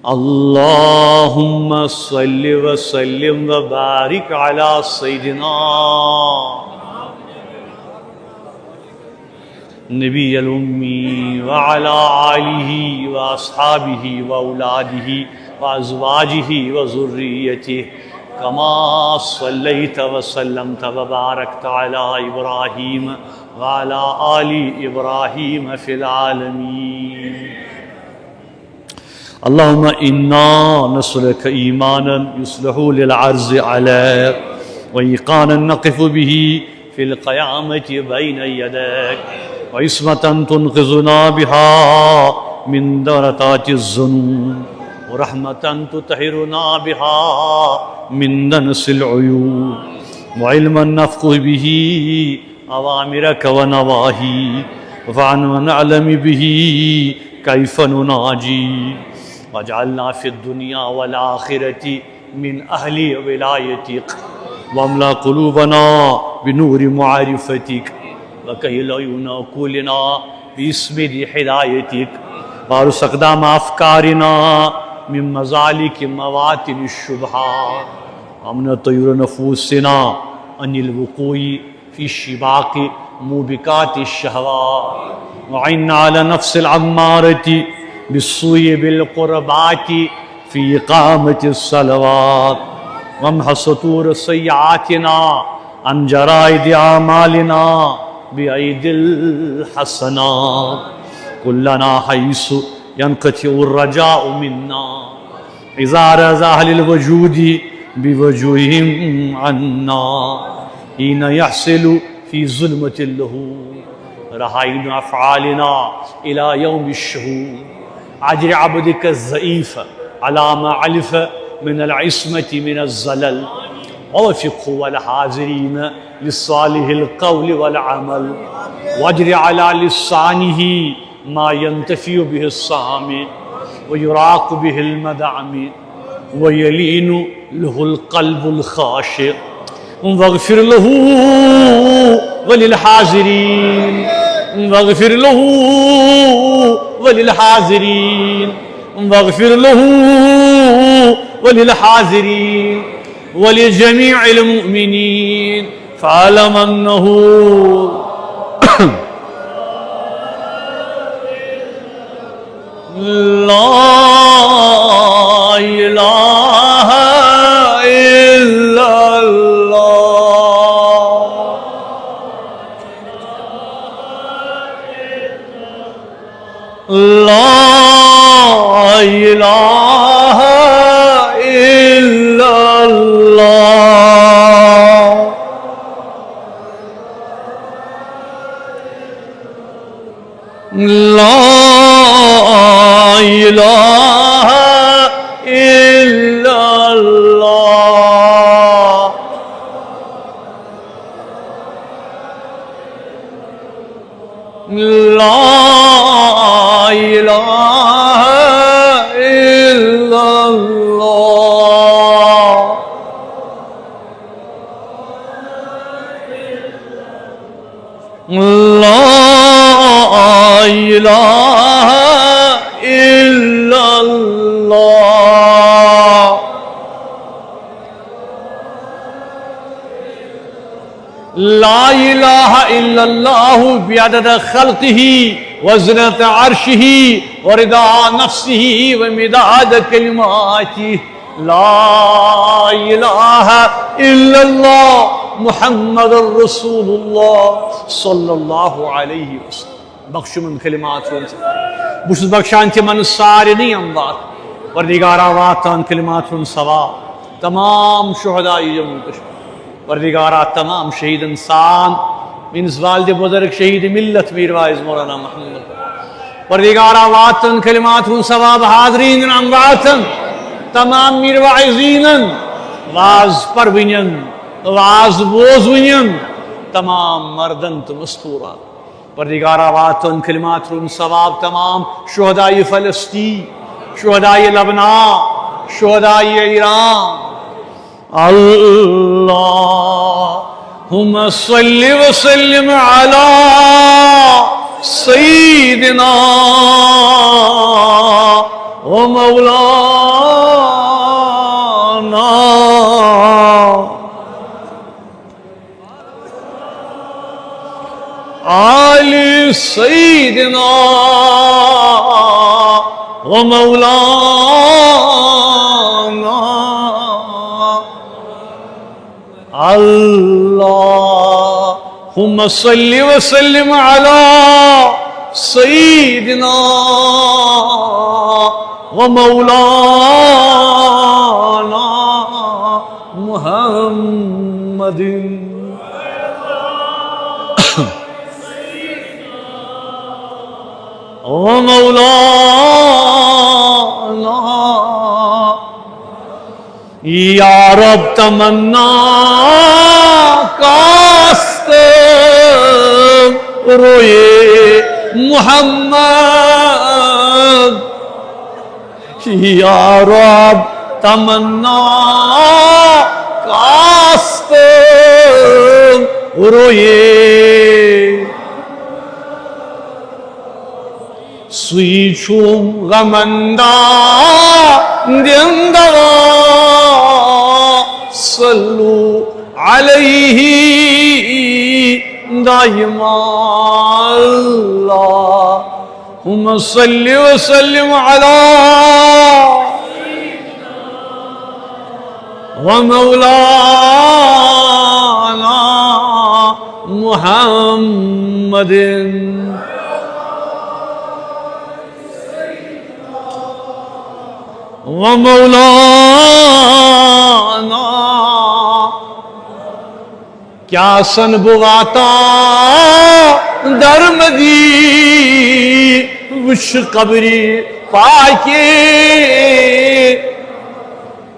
اللهم صل وسلم وبارك على سيدنا نبي الأمي وعلى آله وأصحابه وأولاده وأزواجه وذريته كما صليت وسلمت وباركت على إبراهيم وعلى آل إبراهيم في العالمين. اللهم إنا نسألك إيمانا يصلح للعرض عليك وإيقانا نقف به في القيامة بين يديك وعصمة تنقذنا بها من دركات الذنوب ورحمة تطهرنا بها من دنس العيوب وعلما نفقه به أوامرك ونواهيك وفعلا نعلم به كيف نناجي واجعلنا في الدنيا والآخرة من أهل ولايتك واملأ قلوبنا بنور معرفتك وكهل عيون عقولنا باسم هدايتك وارس أقدام أفكارنا من مزالك مواطن الشبهات ومن طيور نفوسنا عن الوقوع في شباك موبقات الشهوات وعنا على نفس العمارة بالسوء بالقربات في إقامة الصلوات وامح سطور سيئاتنا عن جرائد أعمالنا بأيدي الحسنات كلنا حيث ينقطع الرجاء منا إذا رضى أهل الوجود بوجوههم عنا حين يحصل في ظلمة اللهو رهائن أفعالنا إلى يوم الشهود عجر عبدك الضعيف على ما علف من العصمة من الزلل ووفقه والحاضرين للصالح القول والعمل واجر على لسانه ما ينتفي به الصامت ويراق به المدعم ويلين له القلب الخاشع واغفر له وللحاضرين واغفر له وللحاضرين واغفر له وللحاضرين ولجميع المؤمنين فاعلم أنه لا إله إلا الله لا إله إلا الله لا إله إلا الله لا إله إلا الله لا إله إلا الله لا إله إلا الله بعدد خلقه وزنة عرشه ورضا نفسه ومداد كلماته لا إله إلا الله محمد رسول الله صلى الله عليه وسلم. بخش من کلمات بس بخشان تمن سارنی اموات پروردگارا واتان کلمات ثواب تمام شہداء جموں کشمیر پروردگارا تمام شہید انسان منز والد بزرگ شہید ملت میر وائز مولانا محمد پروردگارا واتن کلمات ثواب حاضرین امواتن تمام میر وائزین واز پرونین واز بوزونین تمام مردن تو مستورات پروردگارا واتن کلمات ثواب تمام شہداء فلسطین شہداء لبنان شہداء ایران اللہم صل وسلم علی سیدنا ومولانا آل سيدنا ومولانا اللهم صل وسلم على سيدنا ومولانا محمد ومولانا یا رب تمنا کاست روئے محمد یا رب تمنا کاست روئے سویچوم غمندہ دندگا صلو علیہ دائما اللہم صلی وسلم علی ومولانا محمد ومولانا کیا سن بغاتا درمدی وش قبری پاکے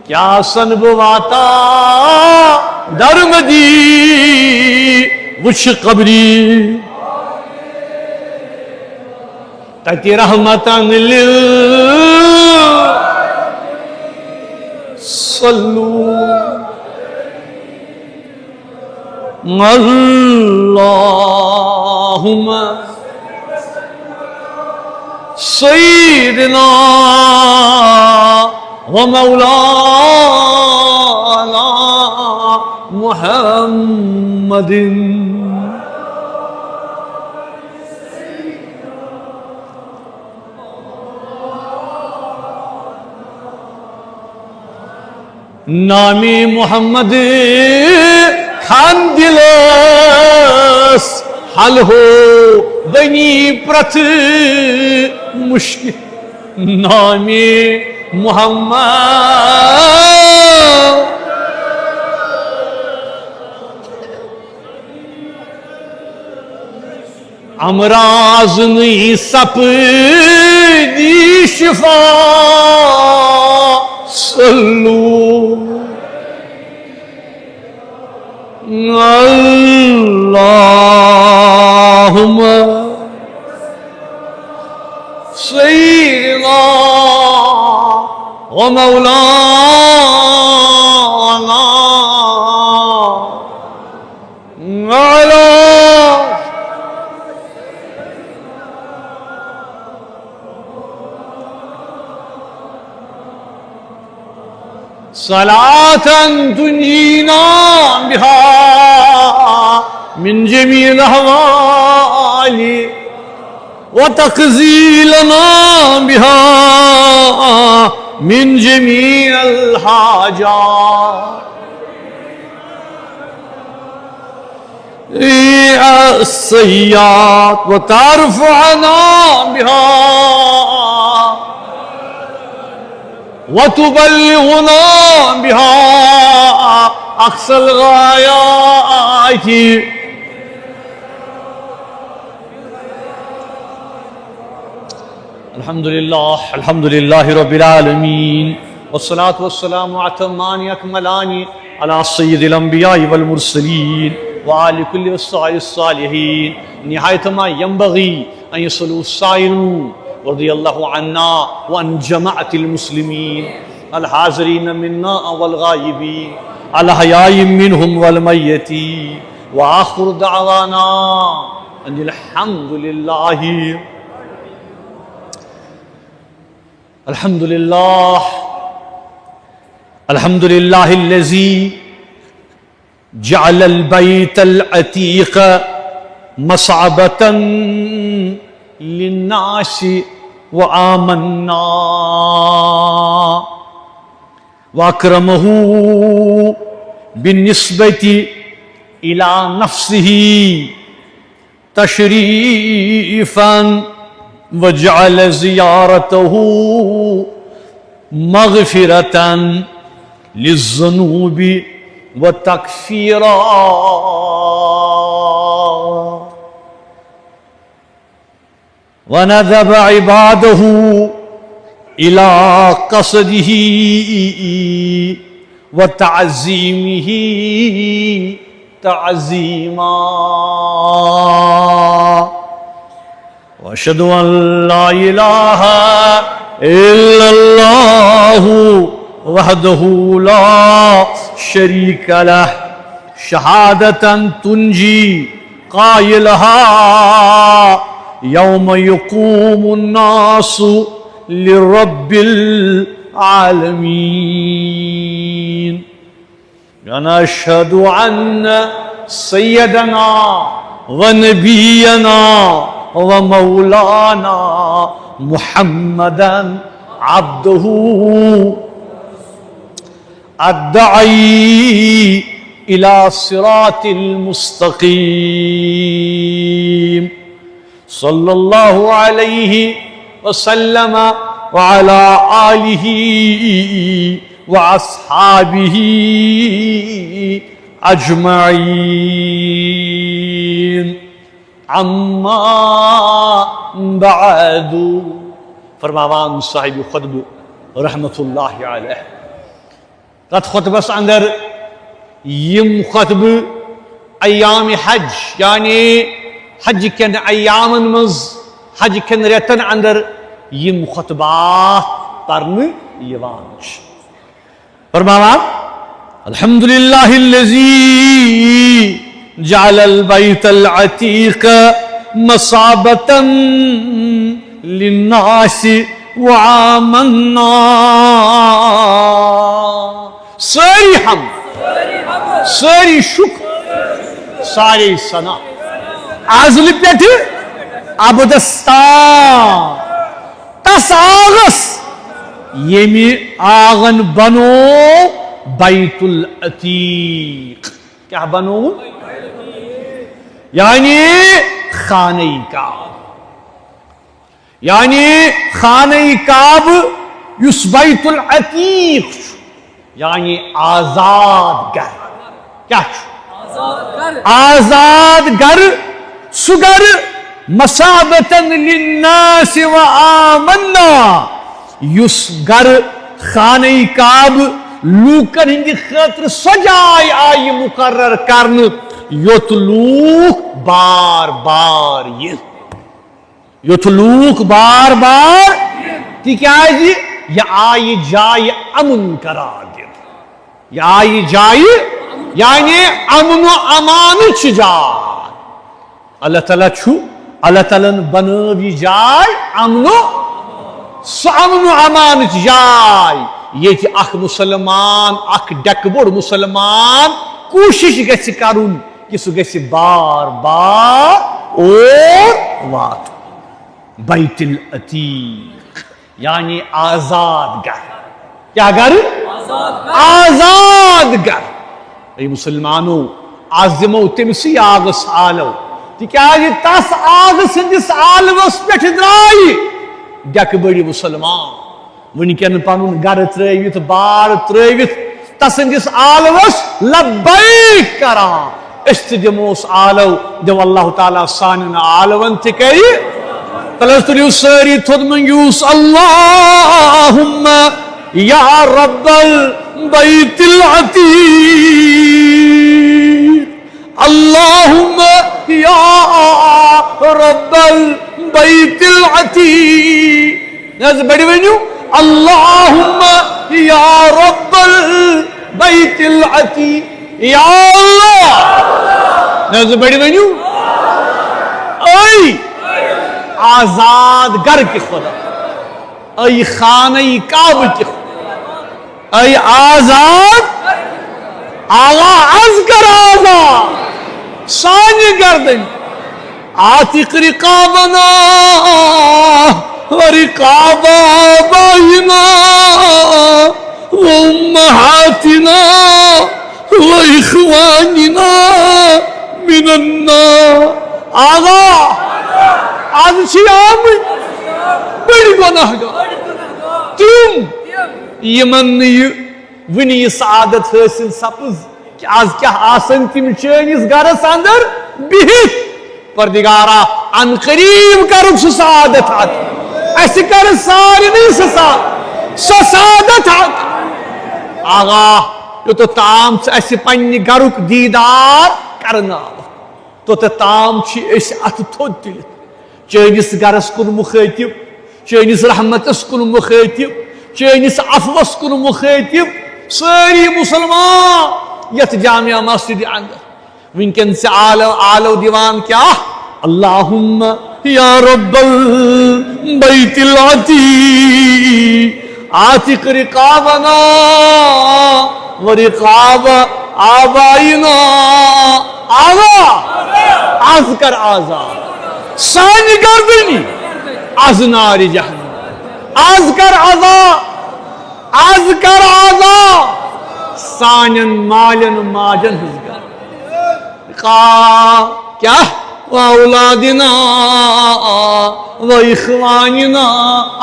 کیا سن بغاتا درمدی وش قبری تاکہ رحمتاً صلو اللہم سیدنا ومولانا محمد نامی محمد خان دلس حل ہو بنی پرت مشکل نامی محمد امراض نئی سپ دی شفا صلو اللہم سیدنا ومولانا علی صلاة تنجينا بها من جميع الأهوال وتقضي لنا بها من جميع الحاجات السيئات وترفعنا بها وتبلغنا بها أقصى الغايات الحمد لله رب العالمين والصلاة والسلام أتمان أكملان على سيد الأنبياء والمرسلين وعلى كل الصالحين نهاية ما ينبغي أن يصلوا السائلون ورضي الله عنا وعن جماعة المسلمين الحاضرين منا والغائبين الأحياء منهم والميتين وآخر دعوانا أن الحمد لله الحمد لله الحمد لله الذي جعل البيت العتيق مصعبة للناس وآمنا وأكرمه بالنسبة إلى نفسه تشريفا وجعل زيارته مغفرة للذنوب وتكفيرا وندب عباده إلى قصده وتعظيمه تعظيما وأشهد أن لا إله إلا الله وحده لا شريك له شهادة تنجي قائلها يوم يقوم الناس لرب العالمين ونشهد أن سيدنا ونبينا ومولانا محمدا عبده الداعي إلى صراط المستقيم صلى الله عليه وسلم وعلى آله وأصحابه أجمعين اما بعد فرماوان صاحب خطب رحمت اللہ علیہ تت خطبس اندر یم خطب ایام حج یعنی حج کن ایامن مز حج کن ریتن اندر یم خطبات پرن یوان فرماوان الحمدللہ الذی جعل البيت العتيق مصابة للناس وآمنا ساری حمد ساری شکر ساری ثنا ازل پیٹھ ابدستان تس آغس یمی آغن بنو بیت العتیق کیا بنو یعنی خانہ کعب یعنی خانہ کعب یس بیت العتیق یعنی آزاد گر کیا آزاد گر سگر مسابتا للناس و آمنا یس گر خانہ کعب لوکن ہندی خاطر سجائے آئی مقرر کرن یوت لوک بار بار یوت لوک بار بار تکیاز یہ آئی جائے امن قرار دن یہ آئی جائے یعنی امن و امان جائے اللہ تعالیٰ چھو اللہ تعالیٰ بنوی جائے امن و امان جائے یہ اخ مسلمان اخ ڈک بوڑ مسلمان کوشش گژھِ کرن کہ سہ گژھِ بار بار اور وات بیت العتیق یعنی آزاد گر کیا گر آزاد گر اے مسلمانو آزمو تمسی آغس آلو تکیاز تس آغس ہندس آلوس پہ درائی ڈک بڑی مسلمان ونکن پنن گر ترٲوِتھ بار ترٲوِتھ تسندس آلوس لبیک کران اس دموس آلو دو اللہ تعالیٰ سانن آلون تکری تلس تلیو ساری تھود منگیوس اللہم یا رب البیت العتیق اللہم یا رب البیت العتیق ناز بڑی ونیو اللہم یا رب البیت العتیق یا اللہ ناز بڑی ونیو اے آزاد گر کی خدا اے خانہ کعبہ اے آزاد آغا از کر آزاد سانی گردن عاتق رقابنا ورقاب آبائنا وأمهاتنا وإخواننا من النار آغا آز چھ آمد بڑی گناہ گار تم یمن ونی یہ سعادت حاصل سپز کہ آز کیا آسن تم چینس گرس اندر بہت پردگارا ان قریب کرک سہ سعادت حت اس کر سارے سہ سعادت حت آغا یوت تام اس پنہ گرک دیدار کرنا توت تام اس ات تھود تلت چینس گرس کن مخاطب چینس رحمتس کن مخاطب چینس عفوس کن مخاطب ساری مسلمان یت جامع مسجد اندر ونکن سے آلو دیوان کیا اللہم یا رب البیت العتیق عاتق رقابنا ورقاب آبائنا آغا آز کر آزاد سانی گردنی از نار جہنم آز کر آزاد آز کر آزاد سانن مالن ماجن ہزگر کیا وَأَوْلَادِنَا وَإِخْوَانِنَا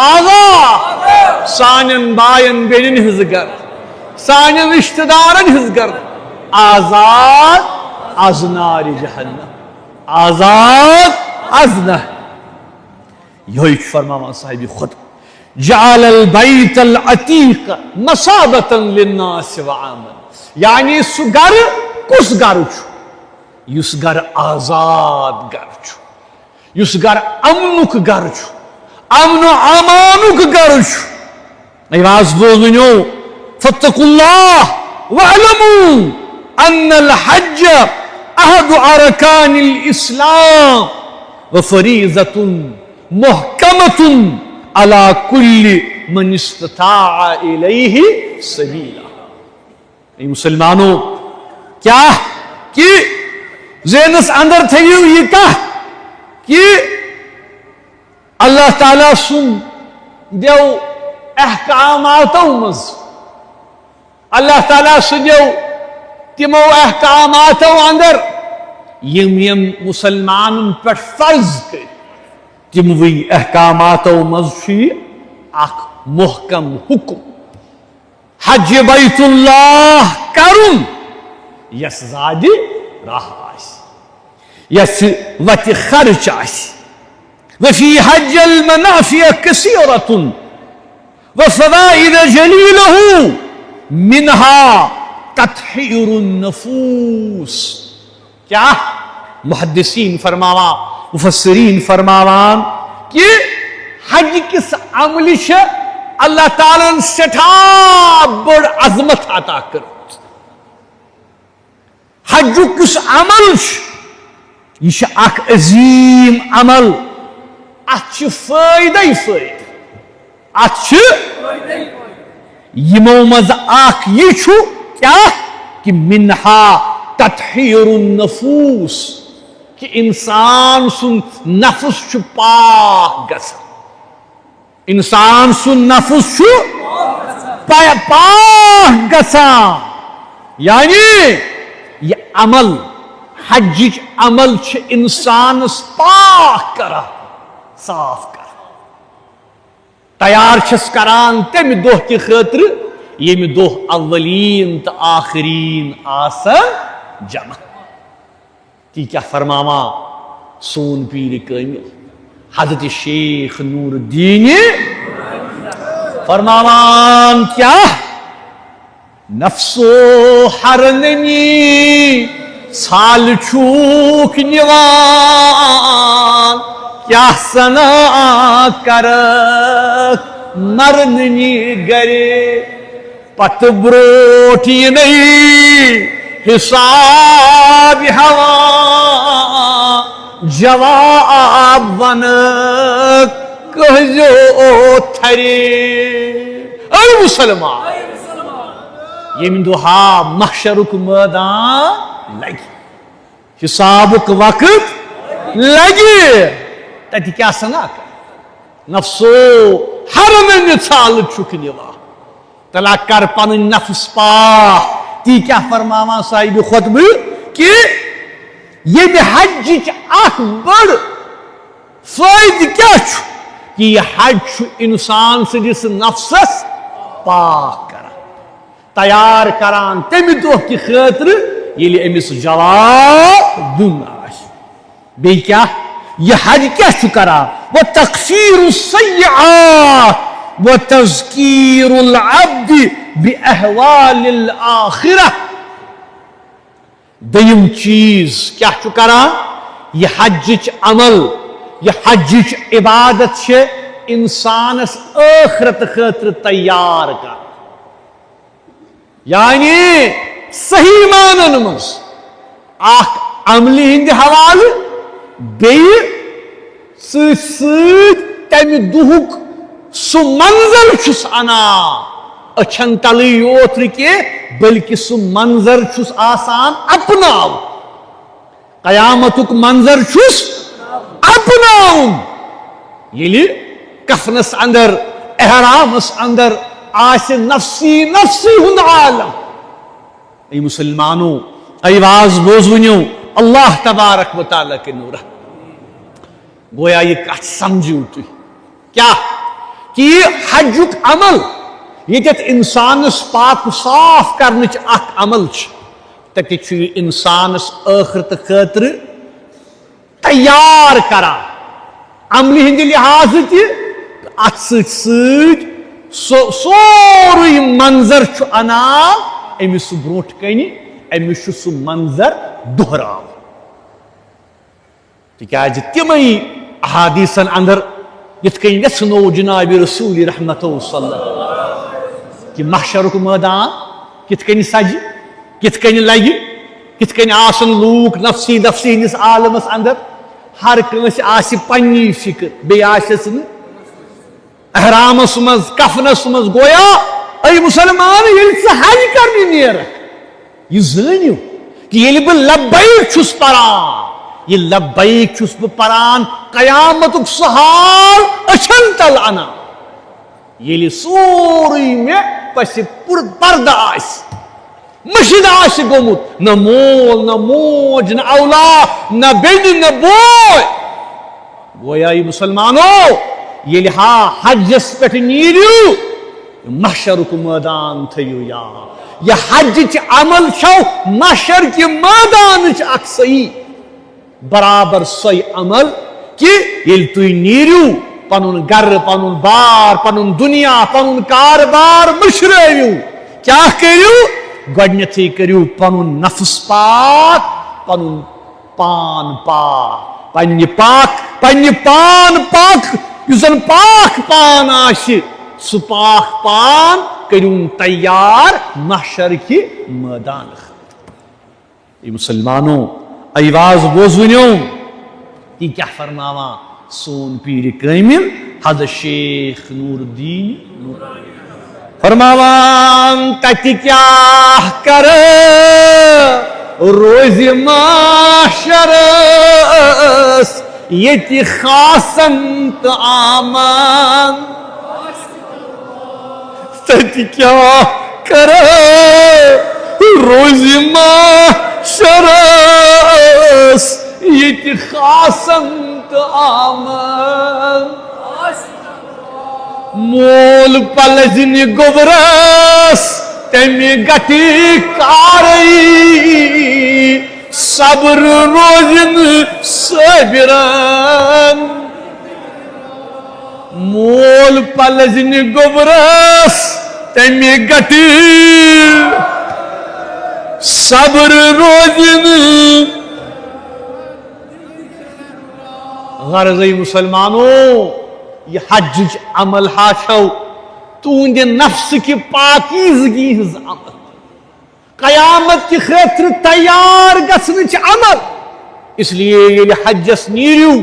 آغا سانن بائن بینن ہزگر سانن رشتہ دارن ہزگر آزاد از نار جہنم آزاد از نار یہ فرماما صاحب خود جعل البیت العتیق مصابتا للناس وعاما یعنی سو گر کس گر چھو یس گر آزاد گر چھو یس گر امنک گر چھو امن و امانک گر چھو ایواز بوزنو فاتقوا اللہ وعلموا ان الحج احد ارکان الاسلام وفریضۃ محکمۃ على كل من استطاع الیہ سبیلا. اے مسلمانوں کیا کہ ذہنس اندر تھیو یہ کہ اللہ تعالیٰ سن دیو احکاماتو مز اللہ تعالیٰ سن دیو تمو احکاماتو اندر یم مسلمان پر فرض کر تموی احکاماتو مزشی اخ محکم حکم حج بیت اللہ کرن یس زادی راہ آسی یس وت خرچ آسی وفی حج المنافع کثیرۃ وفوائد جلیلہ منها تطہیر النفوس. کیا محدثین فرماوا مفسرین فرماوان کہ حج کس عمل اللہ تعالیٰ سٹھا بڑ عظمت عطا کر حج کس عمل یہ اخ عظیم عمل ات فائدہ ات یمو مز اخ یہ کیا کہ منہا تطہیر النفوس کہ انسان سن نفس پاک گژھان انسان سن نفس پاک گژھان یعنی یہ عمل حج عمل انسانس پاک کرا صاف کر تیار چھس کران تم دہ کی خاطر یم دہ اولین تو آخرین آسن جمع. تی کیا فرماما سون پیر کامل حضرت شیخ نور الدین فرماوان کیا نفسو حرننی سال چھوک نیوان کیا سنا کرک مرننی گرے پت بروٹی نہیں حساب ہوا جواب ونک کہجو تھرے اے مسلمان یم دہا محشرک میدان لگی حسابک وقت لگی تتی کیا سنا کر نفسو ہر میں مثال چھک نوا تلا کر پن نفس پا تی کیا فرماوا صاحب خطبہ کہ یہ حج اخ بڑ فائدہ کیا چھو کہ یہ حج چھو انسان سندس نفسس پاک کران تیار کران تمہ دہ کی خاطر یلی امس جواب دن آس بی کیا یہ حج کیا چھو کرا وتکفیر السیئات وتذکیر العبد باحوال الاخرہ دیم چیز کیا چھو کرا یہ حجچ عمل یہ حجچ عبادت چھے انسانس آخرت خاطر تیار کر یعنی صحیح معنن مز اخ عملی ہند حوال بی تمہ دہک سہ منظر چھس انا اچھن تلے یوت کی بلکہ سہ منظر چھس آسان اپناو قیامتک منظر چھس اپناو یلی کفنس اندر احرامس اندر آس نفسی نفسی ہند عالم ای مسلمانو ای واز بوزونیو اللہ تبارک و تعالی کے نورہ گویا یہ کت سمجھو تھی کیا کہ حجک عمل یہ انسانس پاک صاف کرنچ اخ عمل تتہ انسانس آخرت خاطر تیار کران عملی ہند لحاظ تہ ات سوری منظر انان امس بروٹ کن امس سہ منظر دہراو تکیاز تمے احادیثن اندر یت کن یژھنو جناب رسول رحمت صلی اللہ کہ محشرک میدان کت کن سجہ کت کن لگہ کت کن آسن لوک نفسی نفسی ہندس عالمس اندر ہر کنس آس پنی فکر بی آسس احرامس مز کفنس مز گویا اے مسلمان یل حج کرنی نیرک یہ زانیو کہ یل بہ لبیک چھس پران یہ لبیک چھس بہ پران قیامتک سہ حال اچھن تل انا یل سوری مے پس پور پردہ آس مشد آس گومت نہ مول نہ موج نہ اولاد نہ بیڈ نہ بوئے گویا یہ مسلمانو یل ہا حجس پہ نیرو محشرک میدان تھیو یا یہ حج عمل چھو محشر کی میدان اخ صحیح برابر سی عمل کہ یل تھی نیرو پنن گر پنن بار پنن دنیا پنن کاربار مشرو کیا کرو گۄڈنیتھٕے کٔرِو پنن نفس پاک پنن پان پاک پننہِ پان پاک یُس زن پاک پان آسہِ سُہ پاک پان کٔرِون تیار محشر کہِ مٲدان خٲطرٕ مسلمانو ایواز بوزونیو یہ کیا فرماوا سون پیر کامل حضرت شیخ نور الدین فرماوان تتی کیا کر روز معاشرس یتی خاصن آمان تتی کیا کر روز معاشرس یتی خاصن آمان مول پلزن گبرس تمی گٹی کاری صبر روزن صبرن مول پلزن گبرس تمی گٹی صبر روزن غرضی مسلمانوں یہ حج عمل ہاشو تہند نفس کی پاکیزگی ہز عمل قیامت کی خاطر تیار گژھنٕچ عمل اس لیے یہ حجس نیرو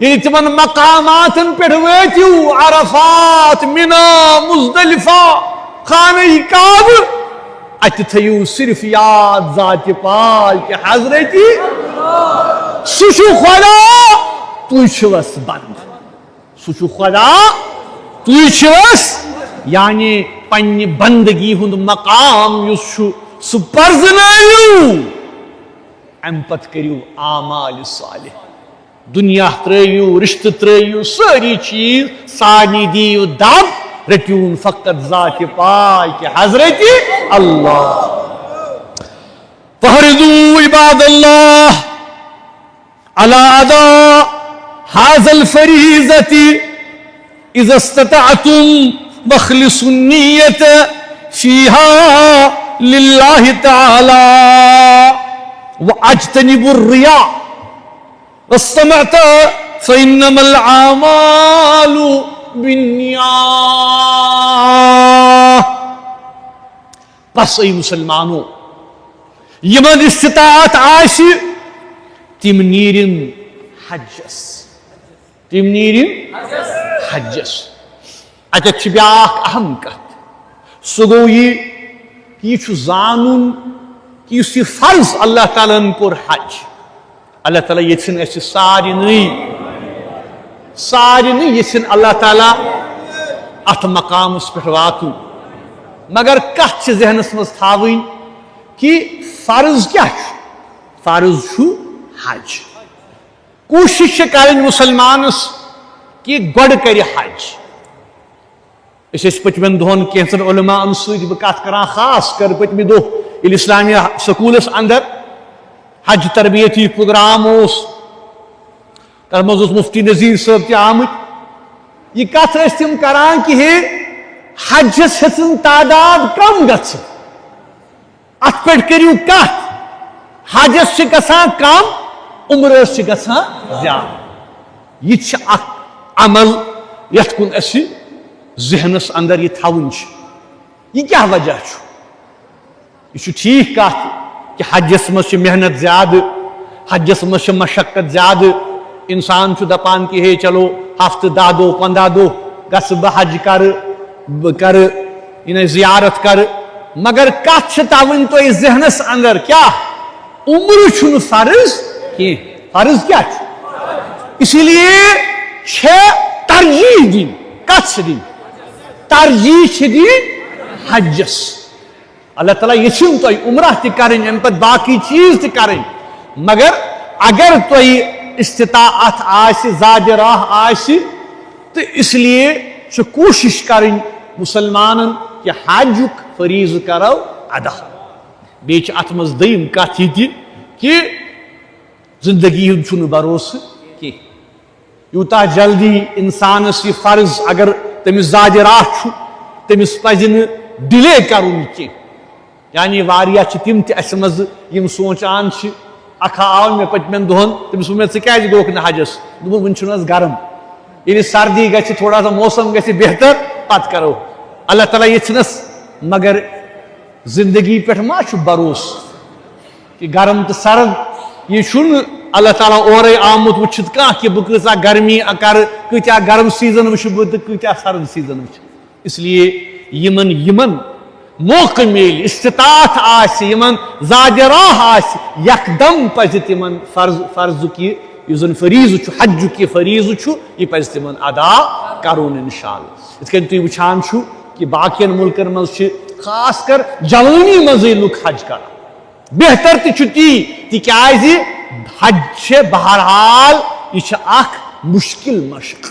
یعنی تمن مقامات پہ وٲتِو عرفات منا مزدلفہ خانہ کعبہ اتہ تھیو صرف یاد ذات پاک حضرت سہ خدا تُہۍ چھِوس بند سہ خدا تُہۍ چھِوس یعنی پنہ بندگی ہند مقام یس سہ پرزنٲیِو ام پتہ کریو اعمال صالح دنیا ترٲیِو رشتہ ترٲیِو سٲری چیز سارنٕے دِیِو دب رٔٹِوُن فقط ذات پاک حضرت اللہ فاحرصوا عباد اللہ على اداء هذا الفریضة اذا استطعتم واخلصوا النية فيها لله تعالى واجتنبوا الرياء واستمعت فإنما الأعمال بالنیات. بس ای مسلمانو یمن استطاعت آسی تم نیرن حجس تم نیرن حجس. اتت بیاکھ اہم کت سہ گو یہ زانن کہ اس یہ فرض اللہ تعالیٰ کور حج اللہ تعالیٰ یژھن اس سارنٕے یژھن اللہ تعالیٰ ات مقامس پہ واتو مگر کت ذہنس مز تھاوٕنۍ کہ فرض کیا فرض حج. کوشش کریں مسلمانس کہ گۄڈٕ کرِ حج. پتمن دہن کینچن علماء ست کت کران خاص کر پتمہ دہ یل اسلامیہ سکولس اندر حج تربیتی پروگرام اس تر مز مفتی نذیر صاحب تہ آمت یہ کت تم کران کہ ہے حجس ہن تعداد کم گژھ ات پہ کریو کت حجس گژھان کم عمرس گژھان زیادہ. یہ اخ عمل یت کن اس ذہنس اندر یہ تھاون یہ کیا وجہ یہ ٹھیک کت کہ حجس مز محنت زیادہ حجس مز مشقت زیادہ انسان دپان کہ ہے چلو ہفتہ 10 دۄہ 15 دۄہ گژھٕ بہ حج کر زیارت کر مگر کت تھاون تہ ذہنس اندر کیا عمر چھُنہٕ فرض کی فرض کیا اسی لیے ترجیح دن کت دن ترجیح دن حجس. اللہ تعالیٰ یژھن تہ عمرہ تہ کریں ام پتہ باقی چیز تہ کریں مگر اگر تہ استطاعت آسہِ زاد راہ آسہِ تو اس لیے کوشش کریں مسلمانن کہ حجک فریض کرو ادا. بیچ ات مز دیم کت یہ کہ زندگی ہند چھُنہٕ بھروسہ کی یوتہ جلدی انسانس یہ فرض اگر تمس زاد راہ چھُ تمس پزِ نہٕ ڈِلے کرُن کینٛہہ. یعنی واریاہ چھِ تِم تہِ اسہِ منٛز یِم سونچان چھِ اکھا آو مےٚ پٔتمٮ۪ن دۄہن تٔمِس ووٚن مےٚ ژٕ کیٛازِ گوٚکھ نہٕ حجس دوٚپُن وُنہِ چھُنہٕ حظ گرم ییٚلہِ سردی گژھِ تھوڑا سا موسم گژھِ بہتر پتہٕ کرو. اللہ تعالیٰ یژھنس مگر زندگی پٮ۪ٹھ ما چھُ بھروسہٕ کہ گرم تہٕ سرد یہ چھُنہٕ اللہ تعالیٰ اورے آمُت وٕچھِتھ کانٛہہ کہ بہٕ کۭژاہ گرمی کرٕ کۭتیاہ گرم سیزن وٕچھِ بہٕ تہٕ کۭتیاہ سرد سیزن وٕچھِ. اس لیے یمن موقع میل استطاعت آسہِ یمن زاد راہ آسہِ یکدم پزِ تمن فرضُک یُس زن فریضہٕ چھُ حجُک یہ فریضہٕ چھُ یہ پزِ تمن ادا کرُن انشاءاللہ. یِتھ کٔنۍ تُہۍ وٕچھان چھُو کہ باقین ملکن منٛز چھِ خاص کر جوانی منٛزٕے لُکھ حج کران. بہتر تہِ چھُ تی تِکیٛازِ حج چھِ بہرحال یہ چھِ اکھ مشکل مشق.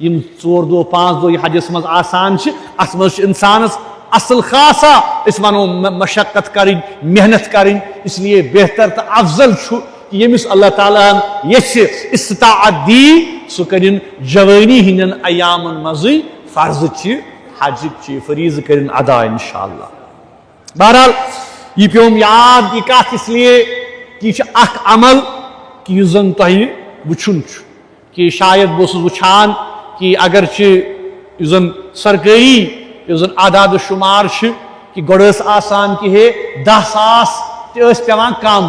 یم 4 دۄہ 5 دۄہ یہ حجس منٛز آسان چھِ اتھ منٛز چھُ انسانس اصل خاصا اس ونو مشقت کریں محنت کریں. اس لیے بہتر تو افضل چھُ کہ یمس اللہ تعالیٰ یژھِ استطاعت دی سہ کرن جوانی ہندین ایامن مزے فرض حجک فریض کرن ادا انشاءاللہ. بہرحال یہ پیوم یاد یہ کت اس لیے کہ یہ اخ عمل کہ یہ زن تہ وچھن کہ شاید بہت وچھان کہ اگرچہ زن سرکاری زن اعداد و شمار کہ گوڑ آسان کہ ہے 10,000 پیوان کم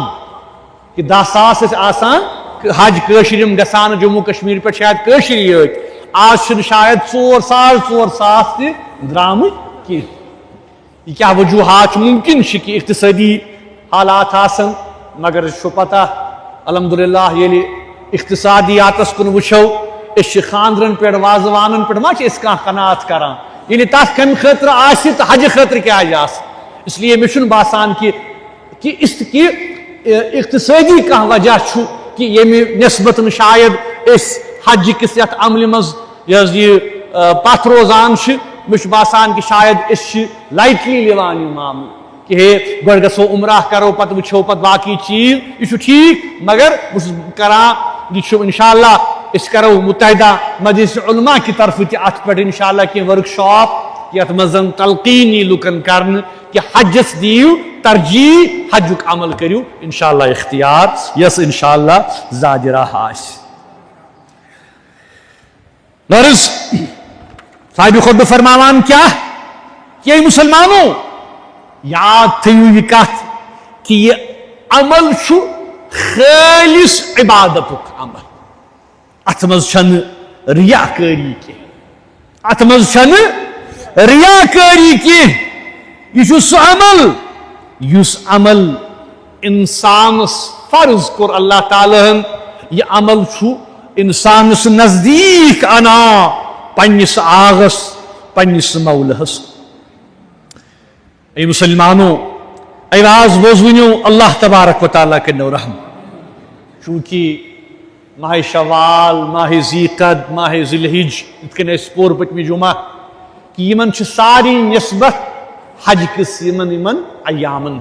کہ 10,000 آسان حج کشرم گسان جموں کشمیر پہ شاید کشری یت آج شاید 4,400 تہ درامت کی یہ کیا وجوہات ممکن کہ اقتصادی حالات آسن مگر پتہ الحمدللہ یل اقتصادیاتس کن وچھو اس خاندرن پہ وازوانن پہ ما قناعت کران یعنی تس کم خاطر آس تو حج خاطر کیا آس اس لیے مجھے باسان کہ اقتصادی کھانا وجہ کہ یمہ نسبت شاید اس حج کس یت عمل مز یہ پتھ روزان مجھے باسان کہ شاید اس لائٹلی لیوان یہ معاملہ کہ ہے گوڑ گسو عمرہ کرو پتہ وچھو پتہ باقی چیز یہ ٹھیک مگر کران یہ انشاءاللہ اس کرو متحدہ مجلس علماء کی طرف تہ ات پہ انشاءاللہ کی ورک شاپ یت مزن تلقینی لکن کرن کہ حجس دیو ترجیح حجک عمل کریو انشاءاللہ اختیار یس انشاءاللہ زاجرہ آس غرض صاحب خطبہ فرماوان کیا کہ مسلمانوں یاد تھیو یہ کت کہ یہ عمل خالص عبادت عمل ات مز چھن ریاکاری کی ات مز چھن ریاکاری کی یہ سہ عمل یس عمل انسانس فرض کور اللہ تعالیٰ یہ عمل انسانس نزدیک انا پنس آغس پنس مولہس اے مسلمانوں اے راز بوزونیو اللہ تبارک و تعالیٰ کے نو رحم چونکہ ماہ شوال ماہ ذیقعد ماہ ذی الحج اتکن اس پور پتمی جمعہ کہ یمن چھ ساری نسبت حج کس یمن ایامن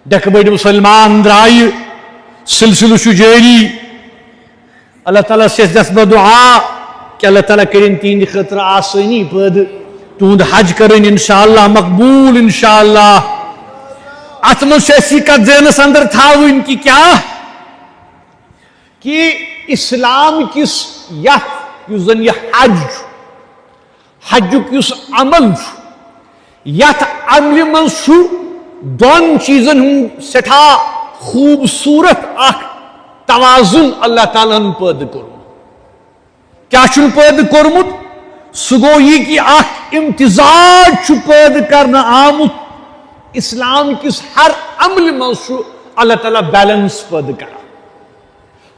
ڈک بڑ مسلمان درائی سلسلہ چھ جاری اللہ تعالیٰ سے دس دعا کہ اللہ تعالیٰ کرن تین خطر آسانی پد تہد حج کرن انشاءاللہ مقبول انشاءاللہ ات مز کت ذہنس اندر تھاون کہ کیا کہ اسلام کس یت زن یہ حجک اس عمل یت عمل مز دون چیزن ہند سٹھا خوبصورت اخ توازن اللہ تعالیٰ پید کیا پید کورمت سہ گو یہ کہ اخ امتزاج پید کرنا آمت اسلام کس ہر عمل مز اللہ تعالیٰ بیلنس پید کر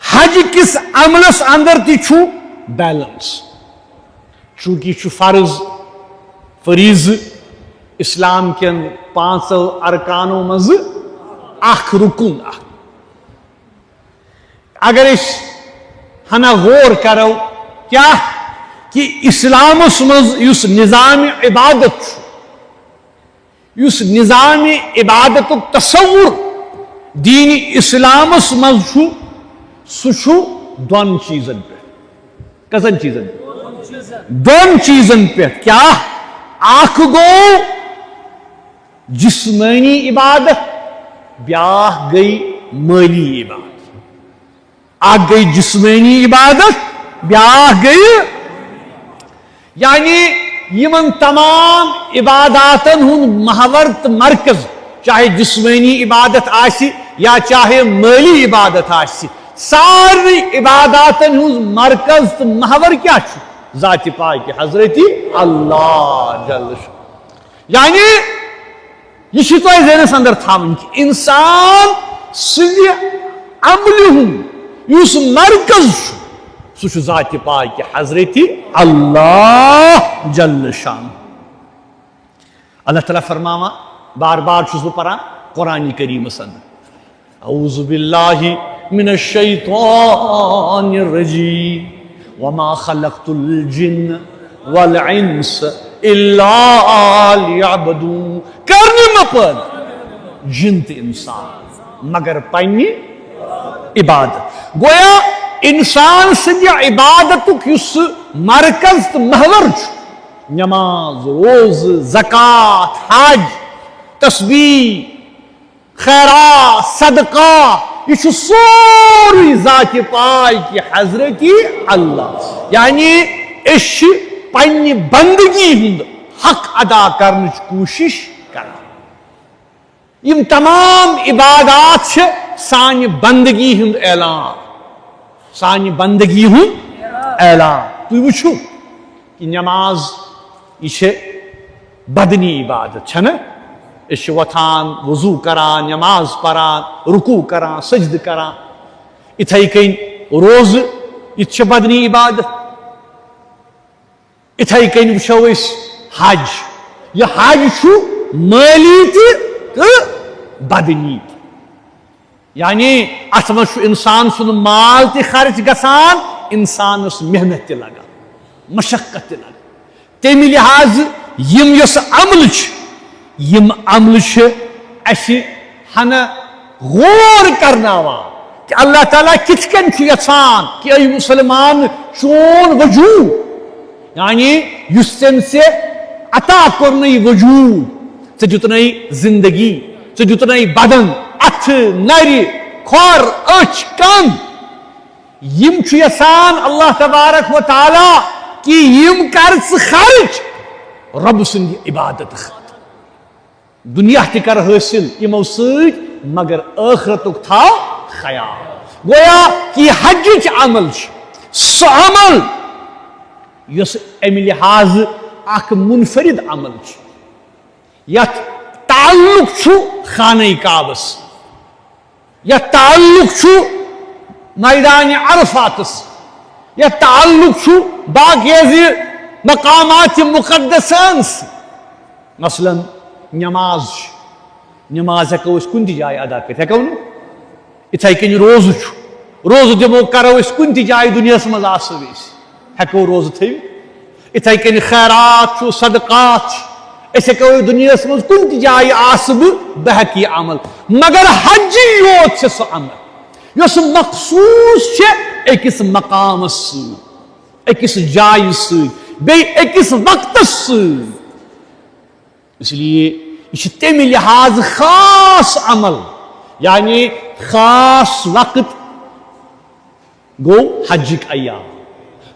حج کس عملس اندر تہ بیلنس چونکہ فرض فریض اسلام کن 5 ارکانوں مز اخ رکن اگر اس ہنا غور کرو کیا کہ اسلامس مز یس نظام عبادت یس نظام عبادت تصور دین اسلامس مز سہ دون چیزن پہ کسن چیزن پہ دون چیزن پہ کیا اخ گو جسمانی عبادت بیاکھ گئی مالی عبادت اخ گئی جسمانی عبادت بیاکھ گئی یعنی یمن تمام عباداتن ہند محور تو مرکز چاہے جسمانی عبادت آسی یا چاہے مالی عبادت آسی ساری عباداتن ہند مرکز تو محور کیا ذات پاک حضرت اللہ جل یعنی یہ تہ ذہنس اندر تھاون کہ انسان سند عمل ہند اس مرکز سہ ذات پاک حضرت اللہ جل شان اللہ تعالیٰ فرماوا بار بار چھس بہ پران قرآن کریم اندر اعوذ باللہ من الشیطان الرجیم وما خلقت الجن والانس الا لیعبدون کرنی مپد جن تو انسان مگر پنی عبادت گویا انسان سند عبادت اس مرکز تو محور نماز روز زکات حج تسبیح خیرات صدقہ یہ سوری ذات پاک حضرت اللہ یعنی اس پنہ بندگی ہند حق ادا کرنے کوشش کر یم تمام عبادات سانہ بندگی ہند اعلان، سانہ بندگی ہند اعلان. تُہۍ وٕچھِو کہ نماز یہ بدنی عبادت چھنا، اس وتھان وضو کران، نماز پران، رکوع کران، سجد کران. اتھے کن روز یہ بدنی عبادت. اتھے کن وچھو اس حج، یہ حج چھُ مالی تہ بدنی تہ، یعنی ات مز انسان سن مال تہ خرچ گژھان، انسانس محنت تہ لگان، مشقت تہ لگان. تمہ لحاظ یم یس عمل یم عمل اسہ ہنہ غور کرناوان کہ اللہ تعالیٰ کتھ کن یژھان کہ اے مسلمان چون وجود، یعنی یس تم سے عطا کورن وجود، ژے دتنی زندگی، ژے دتنی بدن، اتھ نر کھور أچھ کن، یم چھ یژھان اللہ تبارک و تعالی کہ یم کر ژٕ خرچ رب سند عبادت خاطر. دنیا تہ کر حاصل یمو سۭتۍ مگر ٲخرتُک تھاو خیال. گویا کہ یہ حجٕچ عمل سہ عمل یس امہ لحاظ اخ منفرد عمل یت تعلق خانہ کعبس، یت تعلق میدان عرفاتس، یت تعلق باقی مقامات مقدسان. مثلا نماز نماز ہیکو اس کن تہ جائے ادا کر، ہیکو نا. اتھے کن روز روز دمو کرو اس کن تہ جائے دنیا مز آسو ہیکو روز تھو. اتھے کن خیرات صدقات اس ہیکو دنیا مز کن تہ جائے آس بہ ہیکہ یہ عمل. مگر حج یوت سہ عمل یس مخصوص اکس مقامس ست، اکس جائے ست، بی اکس وقتس ست. اس لیے یہ تمہ لحاظ خاص عمل، یعنی خاص وقت گو حجک ایام،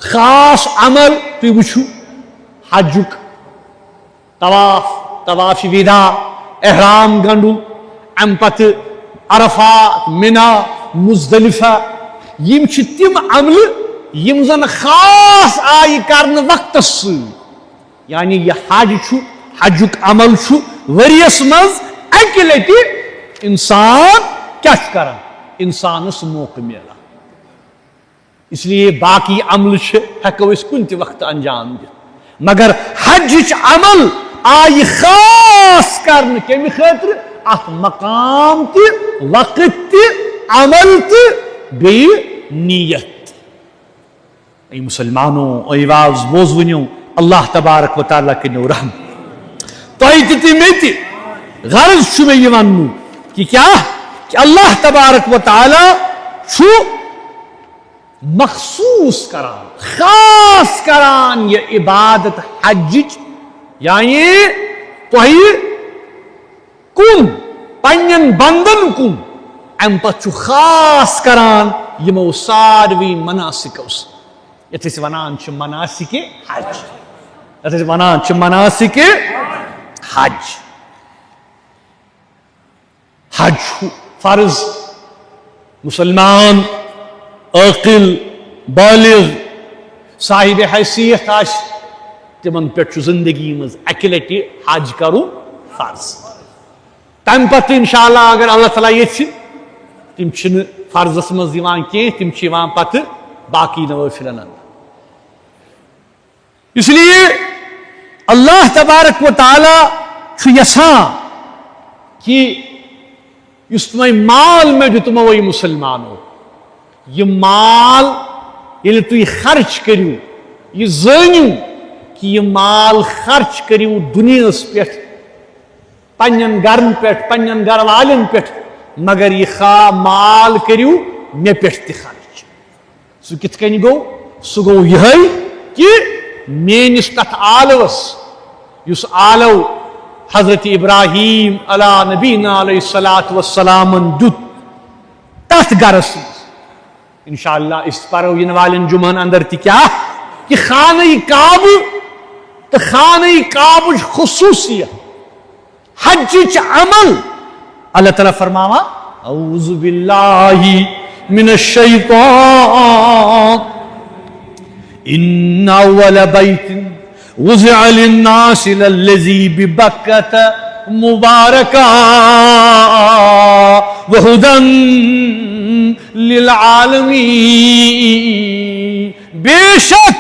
خاص عمل. تُہۍ وٕچھِو حجک طواف وداع، احرام گنڈُن، ام پتہ عرفات، منا، مزدلفہ، یم چھ تم عمل یم زن خاص آئی کرن وقتس ست. یعنی یہ حج حجک عمل وریس مز اکہ لٹہ انسان کیا کران، انسانس موقع ملان. اس لیے باقی عمل ہیکو اس کن تہ وقت انجام دت، مگر حجچ عمل آئی خاص کرن کمہ خاطر، ات مقام تہ وقت تہ عمل تہ بی نیت. اے مسلمانوں، اے واز بوز ونیو اللہ تبارک و تعالیٰ کنو رحم. تہ مے تہ غرض مے یہ ون کہ کیا کہ اللہ تبارک و تعالیٰ مخصوص کران، خاص کران یہ عبادت حج، یعنی تہ کن پنن بندن کن ام پتہ خاص کران یمو ساروی مناسکو یت ونان مناسک حج، یت ونان مناسک حج. حج فرض مسلمان عاقل بالغ صاحب حیثیت تمن پہ زندگی مز اکہ لٹہ حج کرو فرض. تم پتہ انشاءاللہ اگر اللہ تعالیٰ یھ تم فرضس مز کی تم پتہ باقی نوافلن اندر. اس لیے اللہ تبارک و تعالی یژھان کہ اس تمہیں مال میں دتمو مسلمانوں، یہ مال یل تھی خرچ کرو، یہ زانو کہ یہ مال خرچ کرو دنیا پہ، پنن گرن پہ، پنن گھر والن پہ، مگر یہ مال کرو مے پہ تہ خرچ. سہ کت کن گو؟ سہ گو یہ کہ میانس تتھ آلوس یس آلو حضرت ابراہیم علی نبینا علیہ الصلوۃ والسلام دت تتھ گرس انشاءاللہ اس پرو ین والن جمعن اندر تہ کیا کہ خانہ کعبہ تو خانہ کعبہ خصوصیت حجچ عمل اللہ تعالیٰ فرماوا اعوذ باللہ من الشیطان ان اول بیت وضع للناس للذی ببکۃ مبارکا وہدی للعالمین. بے شک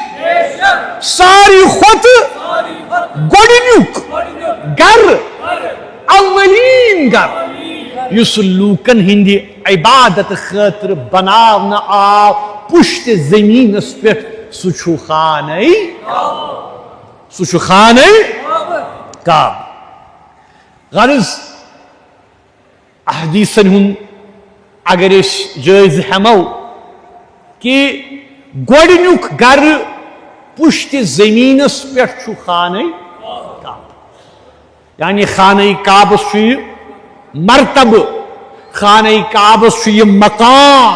ساری خود گۄڈنیُک گر اولین گر یُس لوٗکن ہٕنٛدِ عبادت خٲطرٕ بناونہٕ آو پُشتِ زٔمیٖنس پٮ۪ٹھ سُہ چھُ خانَے کعبہ. غرض احادیثن ہُنٛد اگر أسۍ جٲیزٕ ہٮ۪مو کہِ گۄڈنیُک گرٕ پُشتِ زٔمیٖنس پٮ۪ٹھ چھُ خانَے کعبہ. یعنی خانَے کعبس چھُ یہِ مرتبہ، خانَے کعبس چھُ یہِ مقام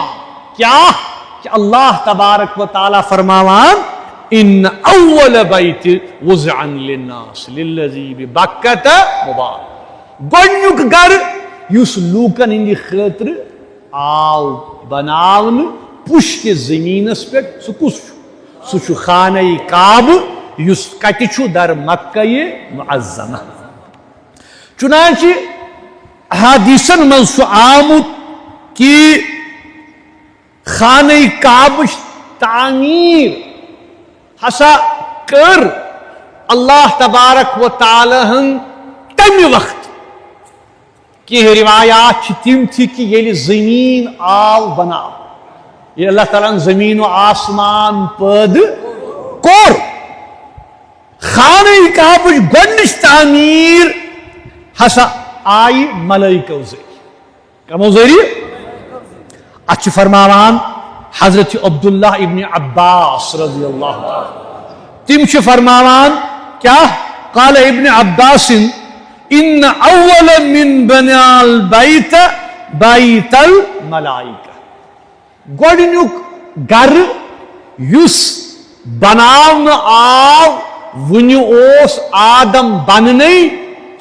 کیٛاہ کہ اللہ تبارک و تعالیٰ فرماوان ان اول بیت وضع للناس للذی ببکۃ مبارک. گۄڈنیُک گرٕ یُس لوٗکن ہٕنٛدِ خٲطرٕ آو بناونہٕ پُشتِ زٔمیٖنس پٮ۪ٹھ سُہ کُس چھُ؟ سُہ چھُ خانَے کعبہ یُس کتہِ چھُ در مکہ معظمہ. چُنانچہ احادیثن منٛز چھُ آمُت کہ خانَے کعبٕچ تعمیٖر ہسا کٔر اللہ تبارک و تعالیٰ ہن تمہِ وقتہٕ. کینٛہہ روایات چھِ تِم تہِ کہ ییٚلہِ زٔمیٖن آو بناونہٕ، ییٚلہِ اللہ تعالیٰ ہن زٔمیٖن و آسمان پٲدٕ کوٚر، خانَے کعبٕچ گۄڈنِچ تعمیٖر ہسا آیہِ ملٲیکو ذٔریعہٕ. کمو ذٔریعہٕ؟ اتھ چھِ فرماوان حضرت عبداللہ ابن عباس رضی اللہ عنہ، تم چھِ فرماوان کیٛاہ؟ قال ابن عباس ان اول من بنى البیت بیت الملائکہ. گۄڈنیُک گرٕ یُس بناونہٕ آو وُنہِ اوس آدم بننے،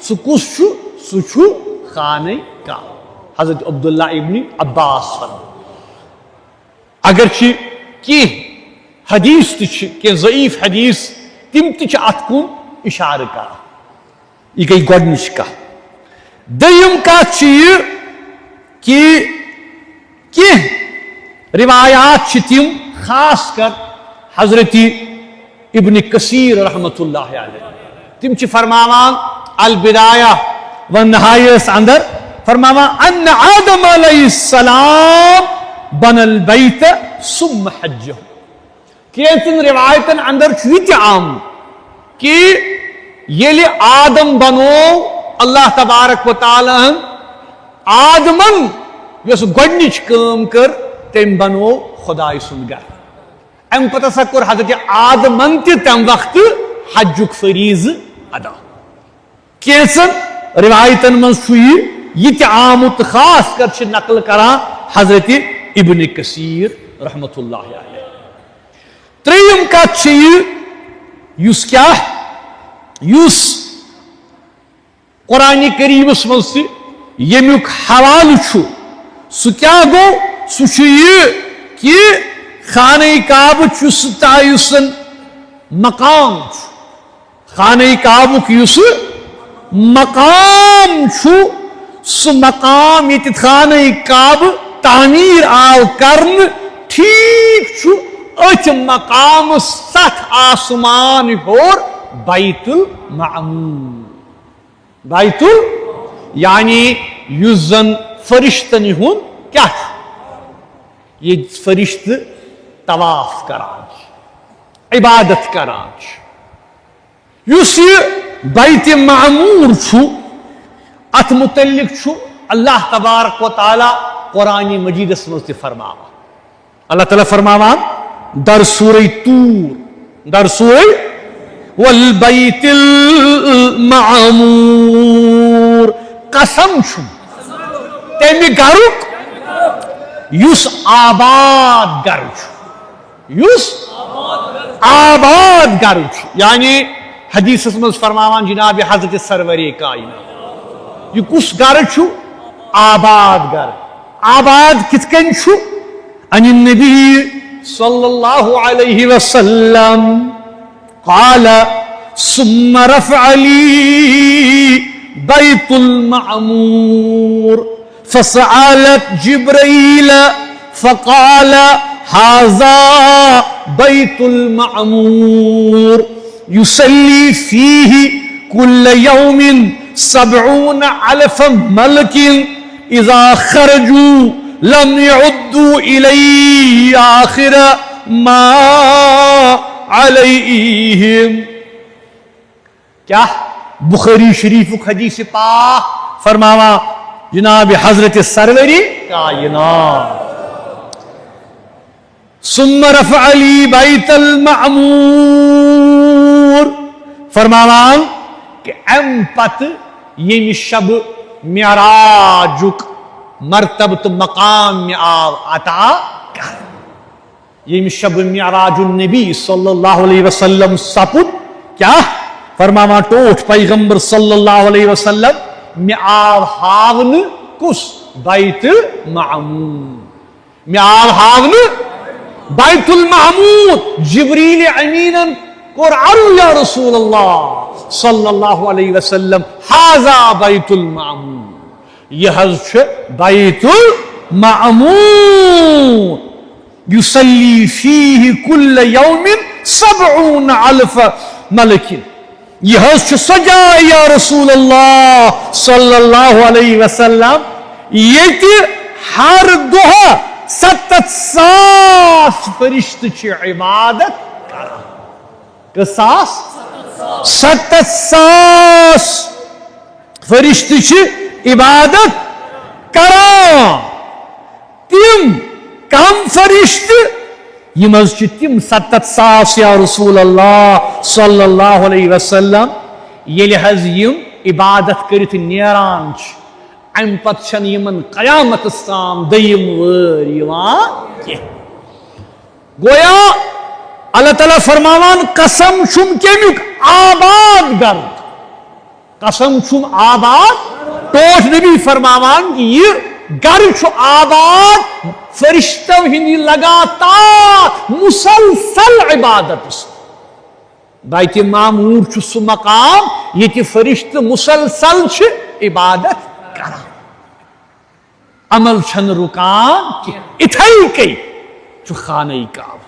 سُہ کُس چھُ؟ سُہ چھُ خانَے کعبہ. حضرت عبداللہ ابن عباس فرماوان. اگرچہ کینٛہہ حدیث تہِ چھِ، کینٛہہ ضعیف حدیث تِم تہِ چھِ اتھ کُن اِشارٕ کران. یہ گٔے گۄڈنِچ کتھ. دوٚیِم کتھ چھِ یہِ کہ کینٛہہ روایات چھِ تِم خاص کر حضرت ابن کثیر رحمۃ اللہ علیہ، تِم چھِ فرماوان البدایہ والنہایہ اندر فرماوان ان آدم علیہ السلام بن البیت ثم حجہ. کینٛژن روایتن اندر چھُ یہِ تہِ آمُت کہ ییٚلہِ آدم بنوو اللہ تبارک و تعالیٰ ہن آدمن یۄس گۄڈنِچ کٲم کٔر تٔمۍ بنوو خۄداے سُنٛد گرٕ. امہِ پتہٕ ہسا کوٚر حضرت آدمن تہِ تمہِ وقتہٕ حجُک فریٖضہٕ ادا. کینٛژن روایتن منٛز چھُ یہِ تہِ آمُت تہٕ خاص کر چھِ نقل کران حضرت ابن کثیر رحمۃ اللہ علیہ. ترٛیٚیِم کتھ چھِ یہِ یُس کیٛاہ، یُس قرآنِ کریٖمس منٛز تہِ ییٚمیُک حوالہٕ چھُ سُہ کیٛاہ گوٚو؟ سُہ چھُ یہِ کہ خانَے کعبٕچ یُس یُس زن مقام چھُ، خانَے کعبُک یُس مقام چھُ، سُہ مقام ییٚتہِ خانَے کعبہٕ تعمیٖر آو کرنہٕ، ٹھیٖک چھُ أتھۍ مقامس 7 آسمان ہیوٚر بیت المعمور. بیت یعنی یُس زن فرشتن ہُنٛد کیٛاہ چھُ، ییٚتہِ فرشتہٕ طواف کران چھِ، عبادت کران چھِ. یُس یہِ بیت معمور چھُ اتھ متعلق چھُ اللہ تبارک و تعالیٰ قرآن مجیدس منٛز تہِ فرماوان. اللہ تعالیٰ فرماوان در سورہ طور، در سورہ والبیت المعمور، قسم چھُ تمہِ گرُک یُس آباد گرٕ چھُ، یُس آباد گرٕ چھُ. یعنی حدیثس منٛز فرماوان جناب حضرت سرور کائنات، یہ کُس گرٕ چھُ؟ آباد گرٕ. آباد کت کن چھو عن النبی صلی اللہ علیہ وسلم قال ثم رفع لي بيت المعمور فسألت جبريل فقال هذا بيت المعمور يصلي فيه كل يوم 70,000 ملك إذا خرجوا لم يعدوا إليه آخر ما عليهم. کیا بخاری شریف حدیث پاک فرماوا جناب حضرت سروری کائنات ثم رفع لي بیت المعمور فرماوان کہ ام پت یم شب معراجک مرتبت مقام میں عطا کر. یم شب معراج النبی صلی اللہ علیہ وسلم سپد کیا فرماوا ٹوٹ پیغمبر صلی اللہ علیہ وسلم میں آو ہاون کس بیت معمور میں آو ہاون بیت المعمور جبریل امین کور عرو یا رسول اللہ صلی اللہ علیہ وسلم حاذا بیت المعمور یہ حض بیت المعمور یصلی فیہ کل یوم 70,000 ملک. یہ حض سجا یا رسول اللہ صلی اللہ علیہ وسلم یہ ہر دہ 7,000 فرشت چھ عبادت کرا. کساس 7,000 فرشت چھ عبادت کرا. تم کم فرشت یم حض تم 7,000 یا رسول اللہ صلی اللہ علیہ وسلم یل حض یم عبادت کرت نیران ام پت چھن یمن قیامت تام دیم ور یوان کی. گویا اللہ تعالیٰ فرماوان قسم چھم کمیک آباد گرد قسم چھم آباد ٹوٹ نبی فرماوان کہ یہ گر چھو آباد فرشتو ہندی لگاتار مسلسل عبادت سے. بیت معمور چھو سو مقام یہ کہ فرشت مسلسل چھ عبادت کرا عمل چھن رکان کی. اتھائی کئی چھو خانہ کعب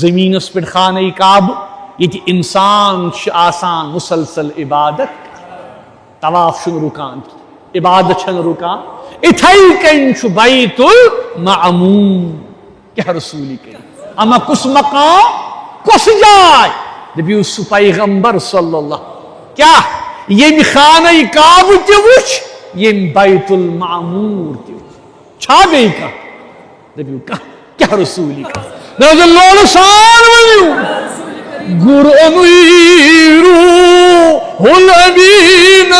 زمین اس پر خانہ کعب یہ کہ انسان چھ آسان مسلسل عبادت طواف چھن رکان کی عبادت چھن رکان. اتھائی کئی چھو بیت المعمور کیا رسولی کئی اما کس مقام کس جائے نبی اس پیغمبر صلی اللہ کیا یہ خانہ کعب تی وچ یہ بیت المعمور تی وچ چھا گئی کا نبی کیا رسولی کا نبی اللہ لسان ولیو گر انویرو الامین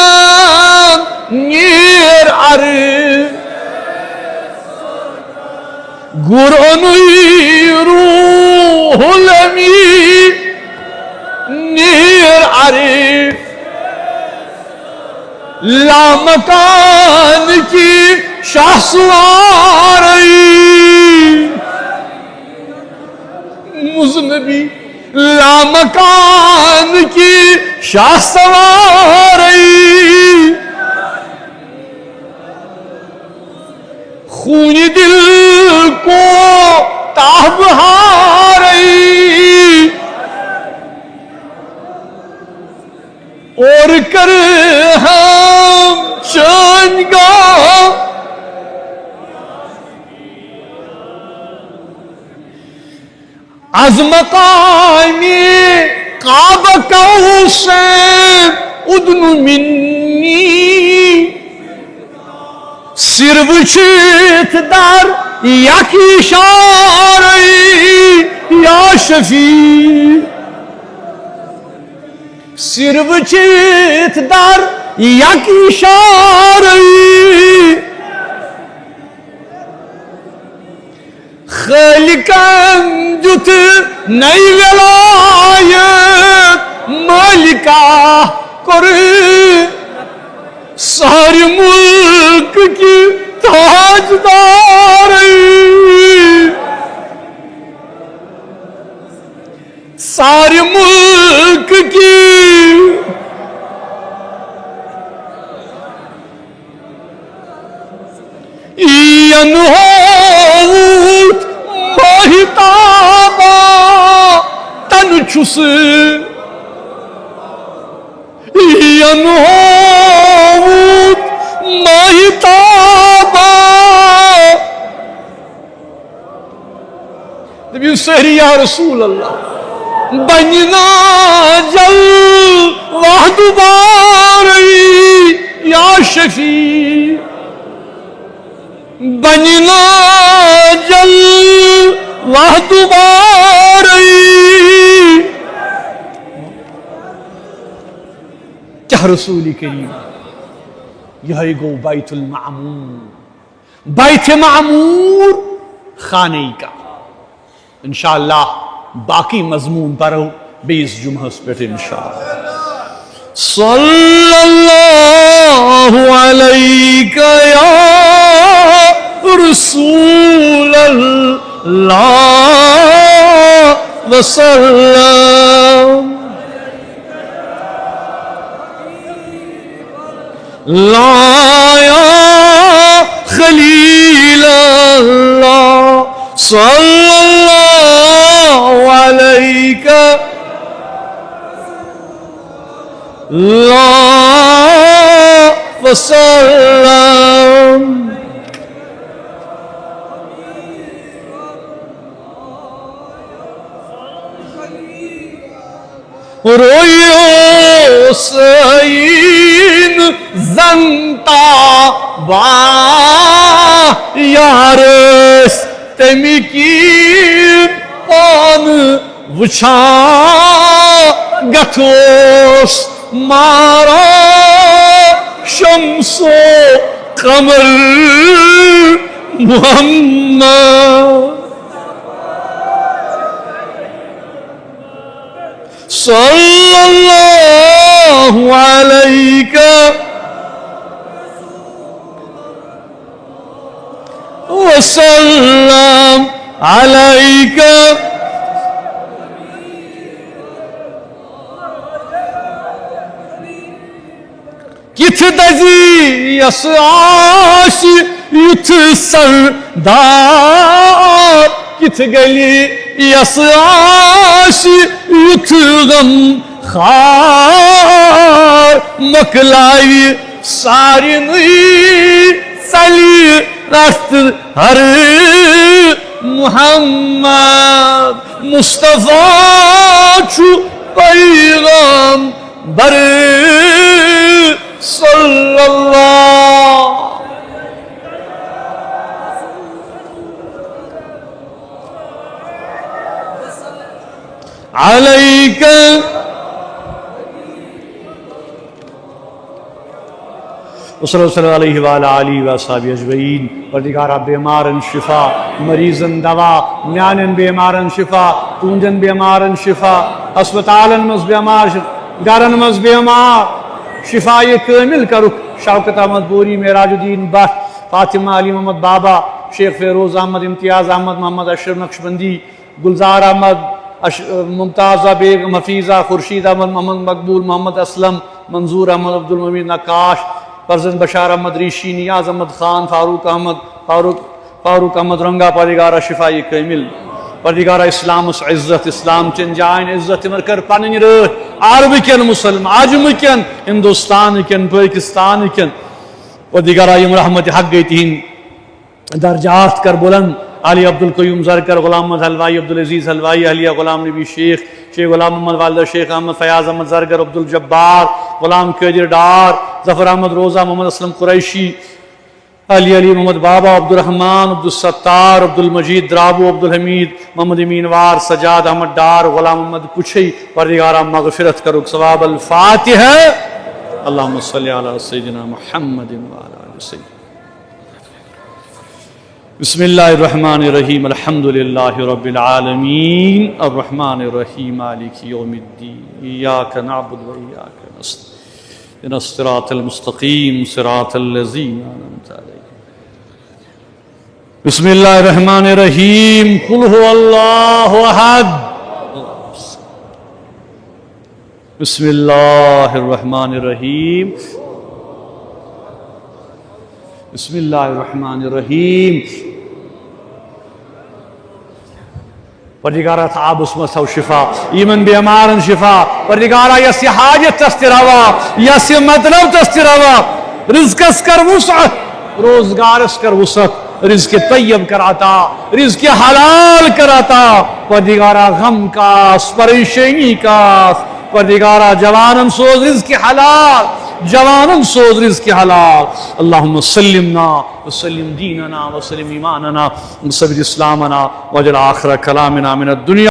نیر عرب گر انویرو الامین نیر عرب لامکان کی شاہ سواری مزنبی لامکان کی شاہ سواری خون دل کو تاب ہاری اور کر ہم چنگا از مقام کعبہ کوثر ادن منی سر وچھت در یک اشارے یا شفیع سر وچھت در یک اشارے خالقاً جت نئی ولایت مالکہ کرے سارے ملک کی تاجدار ینہوت ماہتابا تن چھس ینہوت ماہتابا نبی سہری یا رسول اللہ بننا جل وحد باری یا شفیع بننا جل وحد باری کیا رسول کریم یہ گو بیت المعمور بیت معمور خانے کا انشاءاللہ باقی مضمون پڑھو بیس جمعہ پر انشاءاللہ صلی اللہ علیک یا رسول اللہ وسلم لا یا خلیل اللہ صلی اللہ علیک لا وسلم رویو سین زنتا با یارس تمی کی پان وچھا گتوس مارا شمس و قمر محمد صلی اللہ علیک وسلم علیک کت دزی یس آش یت سردار کت گلی یس آش یت غم خار مکلائی ساری نئی سلی رست ہر محمد مصطفیٰ چھو پیغام بر صلی اللہ علیک صلی اللہ علیہ وآلہ وآلہ اجمعین پروردگارا بیمارن شفا مریضن دوا میانن بیمارن شفا تونجن بیمارن شفا ہسپتالن مز بیمار گرن مز بیمار شفا کامل کرک شوکت احمد بوری معراج الدین بٹ فاطمہ علی محمد بابا شیخ فیروز احمد امتیاز احمد محمد اشرف نقشبندی گلزار احمد ممتازہ بیگم حفیظہ خورشید احمد محمد مقبول محمد اسلم منظور احمد عبدالمجید نقاش فرزند بشار احمد ریشی نیاز احمد خان فاروق احمد رنگا پروردگارا شفائی کامل پروردگارا اسلام اس عزت اسلام چن جائن عزت مرکر پنن رہ عرب کن مسلم عجم کن ہندوستان کن پاکستان کن پروردگارا یم رحمت حق گئی تہین درجات کر بلند علی عبدالقیوم زرکر غلام محمد حلوائی عبدالعزیز حلوائی اہلیہ غلام نبی شیخ غلام محمد والدہ شیخ احمد فیاض احمد زرگر عبدالجبار غلام قادر ڈار ظفر احمد روزہ محمد اسلم قریشی علی محمد بابا عبدالرحمن عبدالستار عبدالمجید درابو عبدالحمید محمد امین وار سجاد احمد ڈار غلام محمد کچھی پروردگارا مغفرت کرو ثواب الفاتحہ اللہم صلی علی سیدنا محمد وعلی آل سیدنا بسم اللہ الرحمن الرحیم الحمدللہ رب العالمین الرحمن الرحیم مالک یوم الدین ایاک نعبد و ایاک نستعین اهدنا الصراط المستقیم صراط الذین انعمت علیہم بسم اللہ الرحمن الرحیم قل هو اللہ احد بسم اللہ الرحمن الرحیم بسم اللہ الرحمن الرحیم. پروردگارا تعابس مسو شفا ایمن بیمارن شفا پروردگارا یس یہ حاجت تستروا یس یہ مطلب تستروا رزقس کر وسعت روزگارس کر وسعت رزق طیب کر عطا رزق حلال کر عطا پروردگارا غم کاس پریشانی کاس پروردگارا جوانن سوز رزق حلال جوانن سوز رزق حلال اللهم سلمنا وسلم دیننا وسلم ایماننا وثبت اسلامنا واجعل آخر کلامنا من الدنیا